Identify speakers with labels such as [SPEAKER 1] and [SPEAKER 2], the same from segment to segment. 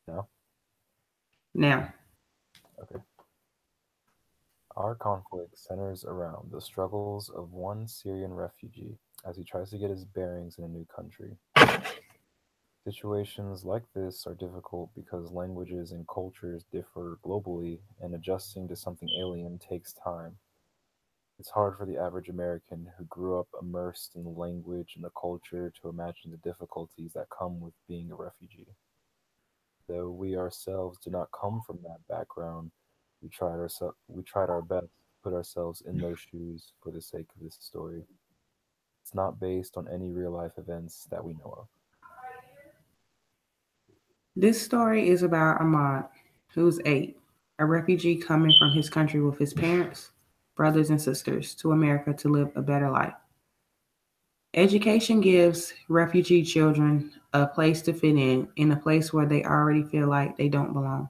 [SPEAKER 1] No?
[SPEAKER 2] Now,
[SPEAKER 1] Okay. Our conflict centers around the struggles of one Syrian refugee as he tries to get his bearings in a new country. Situations like this are difficult because languages and cultures differ globally, and adjusting to something alien takes time. It's hard for the average American who grew up immersed in the language and the culture to imagine the difficulties that come with being a refugee. Though we ourselves do not come from that background, we tried our best to put ourselves in those shoes for the sake of this story. It's not based on any real life events that we know of.
[SPEAKER 2] this story is about Ahmad, who's 8, a refugee coming from his country with his parents, brothers, and sisters to America to live a better life. Education gives refugee children a place to fit in a place where they already feel like they don't belong.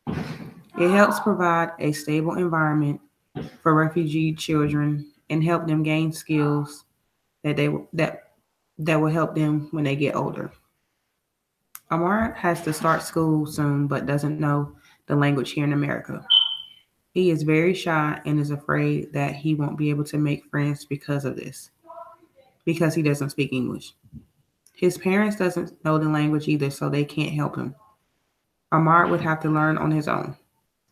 [SPEAKER 2] It helps provide a stable environment for refugee children and help them gain skills that they that that will help them when they get older. Amar has to start school soon but doesn't know the language here in America. He is very shy and is afraid that he won't be able to make friends because of this, because he doesn't speak English. His parents doesn't know the language either, so they can't help him. Amar would have to learn on his own.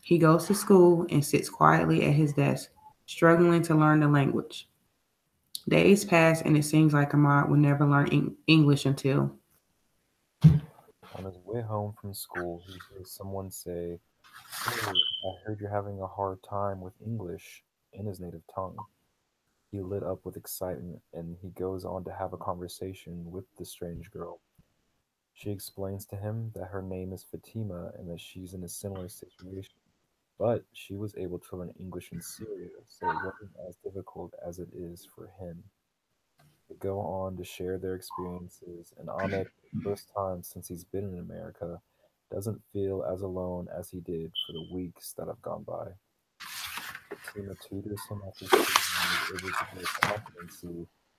[SPEAKER 2] He goes to school and sits quietly at his desk, struggling to learn the language. Days pass and it seems like Amar will never learn English until
[SPEAKER 1] On his way home from school, he hears someone say, "Hey, I heard you're having a hard time with English," in his native tongue. He lit up with excitement and he goes on to have a conversation with the strange girl. She explains to him that her name is Fatima and that she's in a similar situation. But she was able to learn English in Syria, so it wasn't as difficult as it is for him. They go on to share their experiences, and Ahmed, for the first time since he's been in America, doesn't feel as alone as he did for the weeks that have gone by. Fatima tutors him after school and is able to build confidence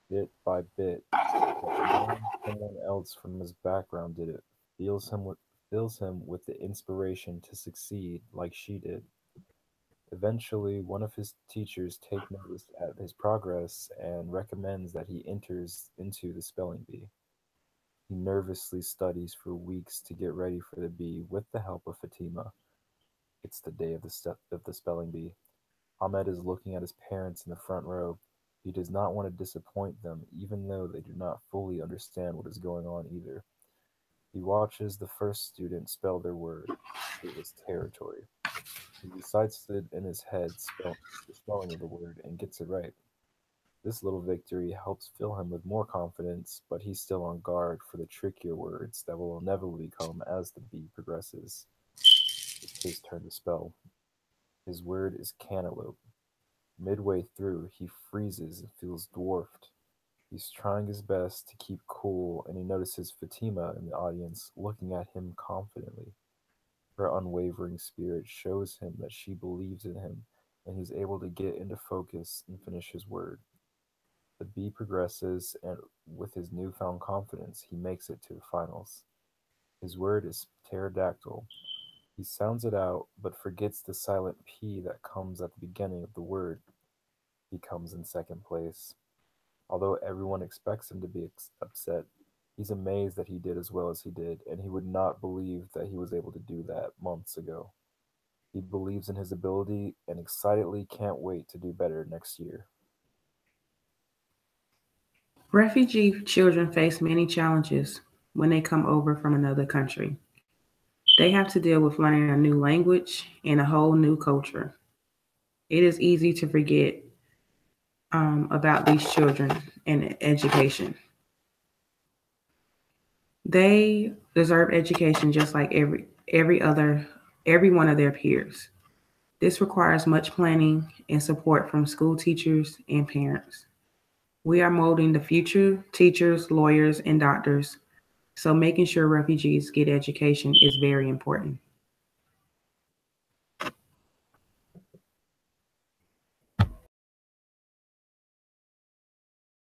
[SPEAKER 1] bit by bit, but knowing someone else from his background did it fills him with the inspiration to succeed like she did. Eventually, one of his teachers take notice at his progress and recommends that he enters into the spelling bee. He nervously studies for weeks to get ready for the bee with the help of Fatima. It's the day of the spelling bee. Ahmed is looking at his parents in the front row. He does not want to disappoint them, even though they do not fully understand what is going on either. He watches the first student spell their word. It was territory. He recites it in his head, the spelling of the word, and gets it right. This little victory helps fill him with more confidence, but he's still on guard for the trickier words that will inevitably come as the bee progresses. It's his turn to spell. His word is cantaloupe. Midway through, he freezes and feels dwarfed. He's trying his best to keep cool, and he notices Fatima in the audience looking at him confidently. Her unwavering spirit shows him that she believes in him, and he's able to get into focus and finish his word. The bee progresses, and with his newfound confidence, he makes it to the finals. His word is pterodactyl. He sounds it out, but forgets the silent P that comes at the beginning of the word. He comes in second place. Although everyone expects him to be upset, he's amazed that he did as well as he did, and he would not believe that he was able to do that months ago. He believes in his ability and excitedly can't wait to do better next year.
[SPEAKER 2] refugee children face many challenges when they come over from another country. They have to deal with learning a new language and a whole new culture. It is easy to forget about these children and education. They deserve education just like every one of their peers. This requires much planning and support from school teachers and parents. We are molding the future teachers, lawyers, and doctors, so making sure refugees get education is very important.